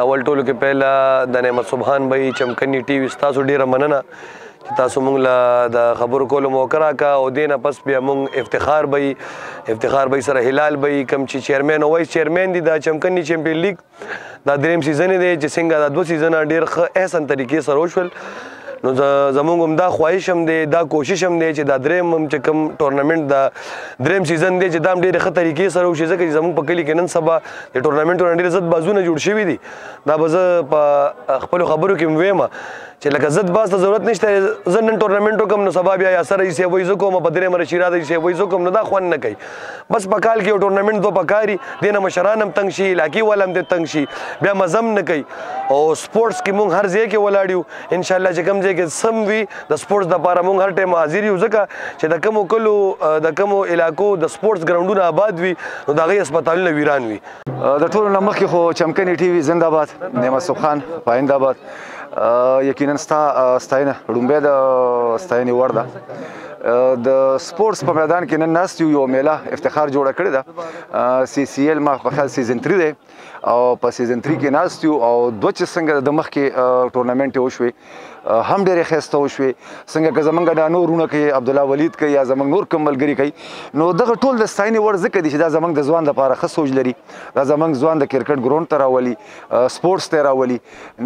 اول ټولو کې پهله د نعمت سبحان بھائی چمکني ټي وي ستاسو ډېره مننه چې تاسو موږ له د خبرو کولو موقع راکړه او دې نه پس بیا موږ افتخار بھائی سره هلال بھائی کوم چې چیرمین او وایس چیرمین دي د چمکني چمپیون لیګ دا دریم سیزن دی چې څنګه دا 2 سیزنه ډېر ښه احسن طریقې سره وشول نو زموږ هم دا خواهش هم دی دا کوشش هم دی چې دا دریم هم چې کوم ټورنمنټ دا دریم سیزن دی چې دا هم ډېرې ښه طریقې سره وشي ځکه چې زموږ په کلي کې نن سبا د ټورنمنټونه ډېر زیات بازونه جوړ شوي دي دا به زه په خپلو خبرو کې هم ویم چې لکه زد باز ته ضرورت نشته زه نن ټورنمنټ وکړم نو سبا بیا یاسر رئیس صاحب وایي زه کوم په درېیمه رشید رئیس صاحب وایي زه کوم نو دا خوند نه کوي بس په کال کې یو ټورنمنټ دوه پکاري دې نه مشران هم تنګ شي علاقې والا هم دې تنګ شي بیا مزه هم نه کوي او سپورټس کې موږ هر ځای کې ولاړ یو انشاءالله چې کوم ځای کې سم وي د سپورټس دپاره موږ هر ټایم حاضر یو ځکه چې د کومو کلو د کومو علاقو د سپورټس ګراونډونه آباد وي نو د هغې هسپتالونه ویران وي د ټولو نه مخکې خو چمکني ټي وي زنده‌باد نعمت سبحان پاینده آباد یقینا ستاینه ړومبی د ستاینې وړ ده د سپورټس په میدان کې نن ناست یو میله افتخار جوړه کړې ده سی سی ایل ما په خیال سیزن 3 دی او په سیزن 3 کې ناست یو او دوه چې څنګه د مخکې ټورنمنټ وشوې هم ډېرې ښایسته وشوې څنګه که زمونږ دا نور وروڼه کوي عبدالله ولید کوي یا زمونږ نور کوم ملګري کوي نو دغه ټول د ستاینې وړ ځکه دي چې دا زمونږ د ځوان دپاره ښه سوچ لري دا زمونږ ځوان د کرکټ ګراونډ ته راولي سپورټس ته راولي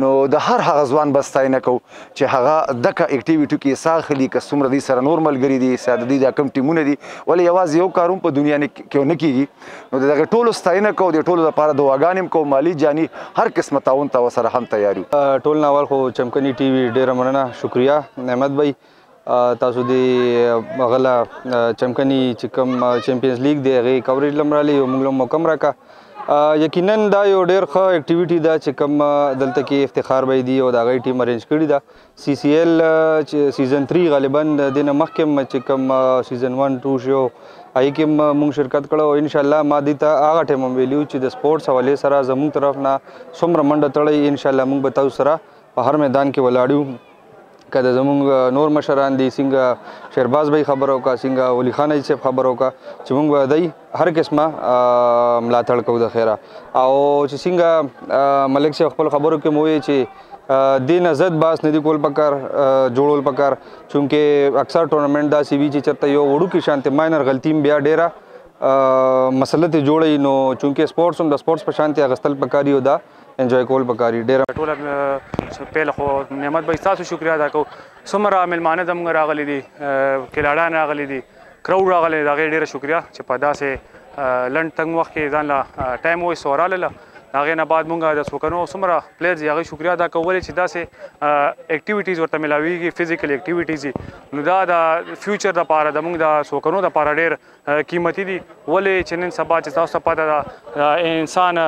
نو د هر هغه ځوان به ستاینه کوو چې هغه دغه اکټیویټو کې حصه اخلي که څومره دوی سره نور ملګري دي چې د دوی دا کوم ټیمونه دي ولې یوازې یو کار هم په دنیا کې نه کېږي نو د دغه ټولو ستاینه کوو د ټولو لپاره دعاګانې هم کوو مالي جاني هر قسمه تعاون ته ورسره هم تیار یو ټول نه اول خو چمکني ټي وي ډېره مننه شکریه نعمت بھائی تاسو د هغه چمکني چې کوم چمپیونز لیګ دی هغې کوریج له رالی او موږ له موقع هم راکړه یقینا دا یو ډېر ښه اکټیویټي ده چې کوم دلته کې افتخار بھائی دی او د هغې ټیم ارینج کړې ده سی سی ایل چې سیزن 3 غالبا د دې نه مخکې هم چې کوم سیزن 1 2 شو هغې کې هم موږ شرکت کړی او انشاءالله ما دې ته هغه ټایم هم ویلي چې د سپورټس حوالې سره زموږ طرف نه څومره منډه تړئ انشاءالله موږ به تاسو سره په هر میدان کې ولاړ یو که د زموږ نور مشران دي څنګه شهرباز بھائی خبره وکړه څنګه ولی خان حاجي صاحب خبره وکړه چې موږ به دی هر قسمه ملاتړ کوو د خیره او چې څنګه ملک صاحب خپل خبرو کې مو وایي چې دې نه زد باس نه دي کول پکار جوړول پکار چونکې اکثر ټورنمنټ داسې وي چې چېرته یو وړوکې شانتې ماینر غلطي بیا ډېره مسله ته جوړوي نو چونکې سپورټس هم د سپورټس په شانتې اخیستل پکاري او دا انجوای کول پکاري ډېره ټوله پهله خو نعمت بھائی ستاسو شکریه ادا کوو څومره میلمانه زموږ راغلي دي کلاډان راغلي دي کراوډ راغلی د هغې ډېره شکریه چې په داسې لنډ تنګ وخت کې ځان له ټایم وایست وراله هغې نه بعد مونږ د څوکنو څومره پلیرز دي هغوی شکریه ادا کوو ولې چې داسې اکټیویټیز ورته میلاویږي فزیکل اکټیویټیز دي نو دا د فیوچر دپاره زموږ د څوکنو دپاره ډېر قیمتي دي ولې چې نن سبا چې تاسو ته پته ده انسان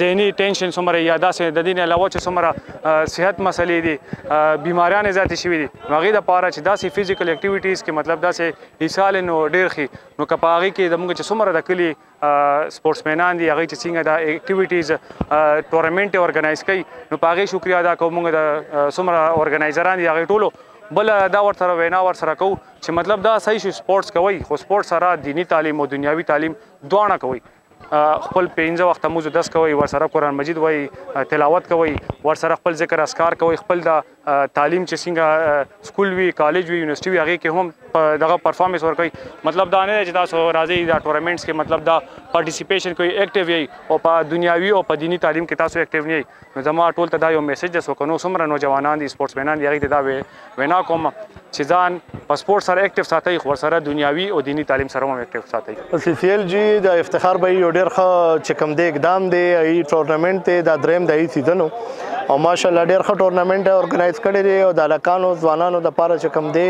ذهني ټینشن څومره یا داسې د دې نه علاوه چې څومره صحت مسلې دي بیماریانې زیاتې شوي دي نو هغې دپاره چې داسې فزیکل اکټیویټیز کې مطلب داسې حصه لې نو ډېر ښي نو که په هغې کې زموږ چې څومره د کلي سپورټسمینان دي هغوی چې څنګه دا اکټیویټیز ټورنمنټ یې ارګنایز کوي نو په هغې شکریه ادا کوو موږ د څومره ارګنایزران دي هغوی ټولو بله دا ورسره وینا ورسره کوو چې مطلب دا صحیح شي سپورټس کوئ خو سپورټس سره دیني تعلیم او دنیاوي تعلیم دواړه کوئ خپل 15 وخته موزو 10 کوئ ورسره قرآن مجید وایي تلاوت کوئ ورسره خپل ذکر اذکار کوئ خپل د تعلیم چې څنګه سکول وي کالج وي یونیورسټي وي هغې کې هم دغه پرفارمنس ورکوئ مطلب دا نه دی چې تاسو راځئ دا ټورنمنټس کې مطلب دا پارټیسپیشن کوئ ایکټیو یئ او په دنیاوي او په دیني تعلیم کې تاسو ایکټیو نه یئ نو زما ټول ته دا یو میسج دی څوکنو څومره نوجوانان دي سپورټسمینان دي هغې ته دا وینا کوم چې ځان په سپورټ سره ایکټیو ساتئ خو ورسره دنیاوي او دیني تعلیم سره هم ایکټیو ساتئ سی سی ایل جی د افتخار بھائی یو ډېر ښه چې کوم دی اقدام دی هغې ټورنمنټ دی دا دریم د هغې سیزن او ماشاءالله ډېر ښه ټورنمنټ یې ارګنایز کړی دی او د هلکانو ځوانانو دپاره چې کوم دی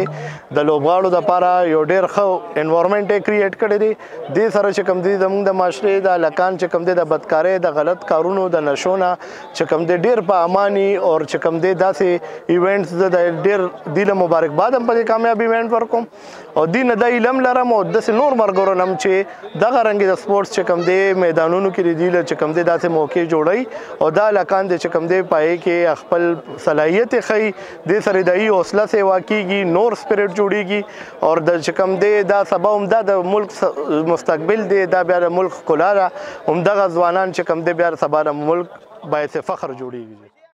د لوبغاړو دپاره یو ډېر ښه انوایرمنټ یې کریټ کړی دی دې سره چې کوم دی زموږ د معاشرې د هلکان چې کوم دی د بدکارۍ د غلط کارونو د نشو نه چې کوم دی ډېر په اماني او چې کوم دی داسې ایونټس زه د ډېر دې له مبارکباد هم په دې کامیاب ایونټ ورکوم او دې نه دا علم لرم او داسې نور ملګرو نه هم چې دغه رنګې د سپورټس چې کوم دی میدانونو کې د دې له چې کوم دی داسې موقع جوړوي او دا هلکان دی چې کوم دی په کې خپل صلاحیت ښیي دې سره د هغې حوصله سیوا کېږي نور سپریټ جوړېږي او د چې کوم دی دا سبا هم دا د ملک مستقبل دی دا بیا د ملک ښکلا ده همدغه ځوانان چې کوم دی بیا سبا د ملک باعث فخر جوړیږي.